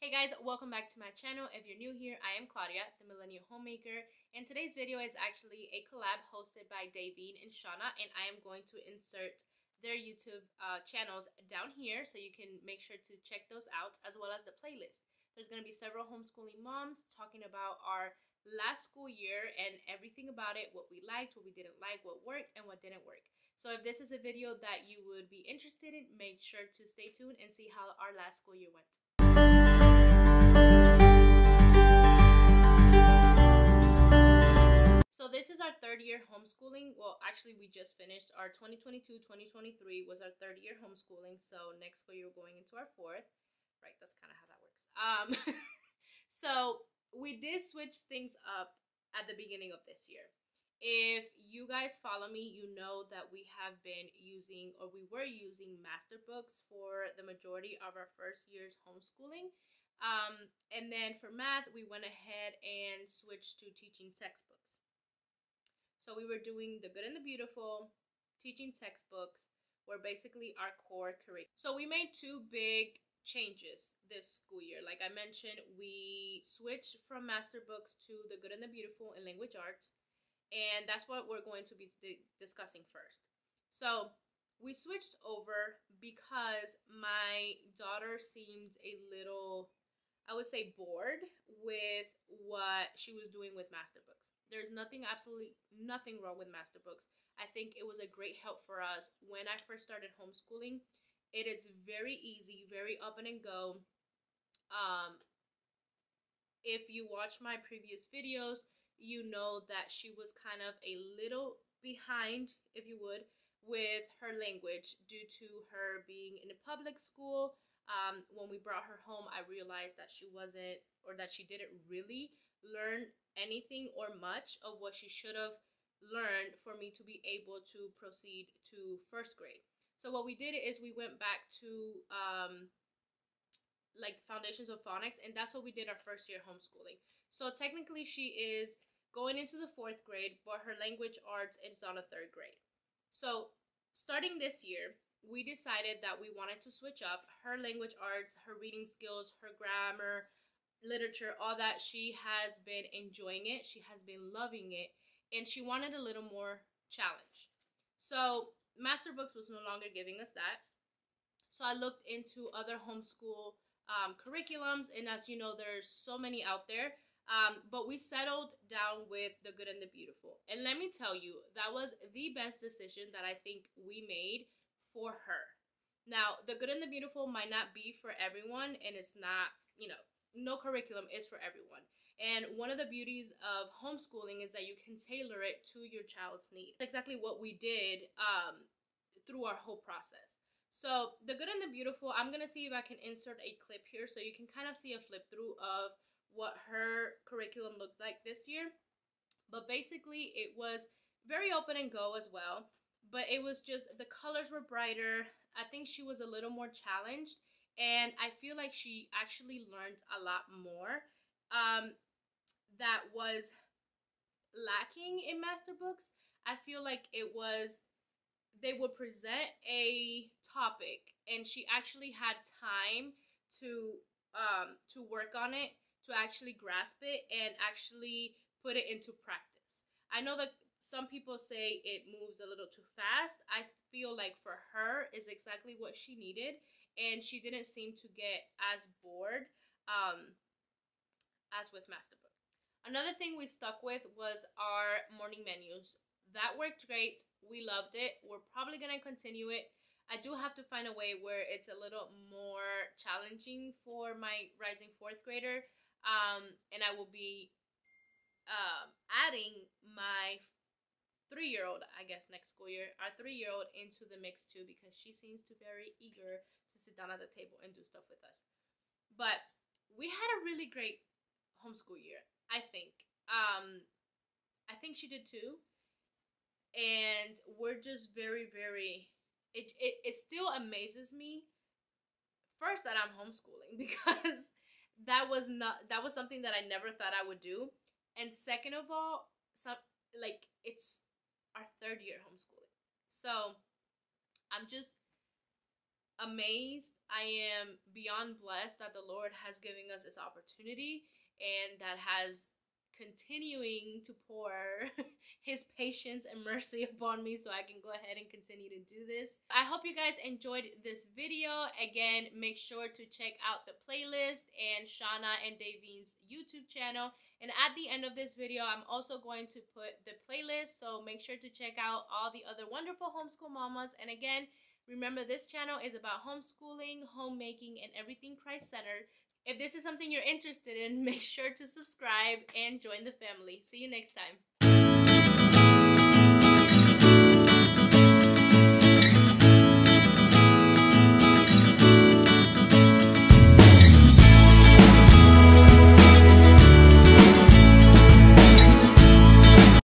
Hey guys, welcome back to my channel. If you're new here, I am Claudia, the Millennial Homemaker, and today's video is actually a collab hosted by Daveen and Shauna, and I am going to insert their YouTube channels down here so you can make sure to check those out, as well as the playlist. There's going to be several homeschooling moms talking about our last school year and everything about it, what we liked, what we didn't like, what worked, and what didn't work. So if this is a video that you would be interested in, make sure to stay tuned and see how our last school year went. So this is our third year homeschooling. Well, actually we just finished our 2022-2023 was our third year homeschooling. So next school year we're going into our fourth. Right, that's kind of how that works. So we did switch things up at the beginning of this year. If you guys follow me, you know that we have been using, or we were using, master books for the majority of our first year's homeschooling. And then for math, we went ahead and switched to teaching textbooks. So we were doing The Good and the Beautiful, teaching textbooks, were basically our core curriculum. So we made two big changes this school year. Like I mentioned, we switched from master books to The Good and the Beautiful in language arts. And that's what we're going to be discussing first. So we switched over because my daughter seemed a little, I would say, bored with what she was doing with master books. There's absolutely nothing wrong with master books. I think it was a great help for us when I first started homeschooling. It is very easy, very up and go. If you watch my previous videos, you know that she was kind of a little behind, if you would, with her language due to her being in a public school. When we brought her home, I realized that she wasn't, or that she didn't really learn anything or much of what she should have learned for me to be able to proceed to first grade. So what we did is we went back to like foundations of phonics, and that's what we did our first year homeschooling. So technically she is going into the fourth grade, but her language arts is on a third grade. So starting this year, we decided that we wanted to switch up her language arts, her reading skills, her grammar, literature, all that. She has been enjoying it. She has been loving it. And she wanted a little more challenge. So master books was no longer giving us that. So I looked into other homeschool curriculums. And as you know, there's so many out there. But we settled down with The Good and the Beautiful. And let me tell you, that was the best decision that I think we made for her. Now, The Good and the Beautiful might not be for everyone, and it's not, no curriculum is for everyone. And one of the beauties of homeschooling is that you can tailor it to your child's needs. That's exactly what we did through our whole process. So The Good and the Beautiful, I'm going to see if I can insert a clip here so you can kind of see a flip through of what her curriculum looked like this year. But basically it was very open and go as well. But it was just, the colors were brighter. I think she was a little more challenged. And I feel like she actually learned a lot more that was lacking in master books. I feel like it was, they would present a topic and she actually had time to work on it, to actually grasp it and actually put it into practice. I know that some people say it moves a little too fast. I feel like for her is exactly what she needed, and she didn't seem to get as bored as with master book. Another thing we stuck with was our morning menus. That worked great. We loved it. We're probably going to continue it. I do have to find a way where it's a little more challenging for my rising fourth grader. And I will be adding my 3-year-old, I guess, next school year, our 3-year-old into the mix too, because she seems to be very eager to sit down at the table and do stuff with us. But we had a really great homeschool year, I think. I think she did too. And we're just very, very, it still amazes me first that I'm homeschooling, because that was something that I never thought I would do. And second of all, it's our third year homeschooling. So I'm just amazed. I am beyond blessed that the Lord has given us this opportunity and that has continuing to pour his patience and mercy upon me so I can go ahead and continue to do this. I hope you guys enjoyed this video. Again, make sure to check out the playlist and Shauna and Davine's YouTube channel. And at the end of this video, I'm also going to put the playlist, so make sure to check out all the other wonderful homeschool mamas. And again, remember, this channel is about homeschooling, homemaking, and everything Christ-centered. If this is something you're interested in, make sure to subscribe and join the family. See you next time.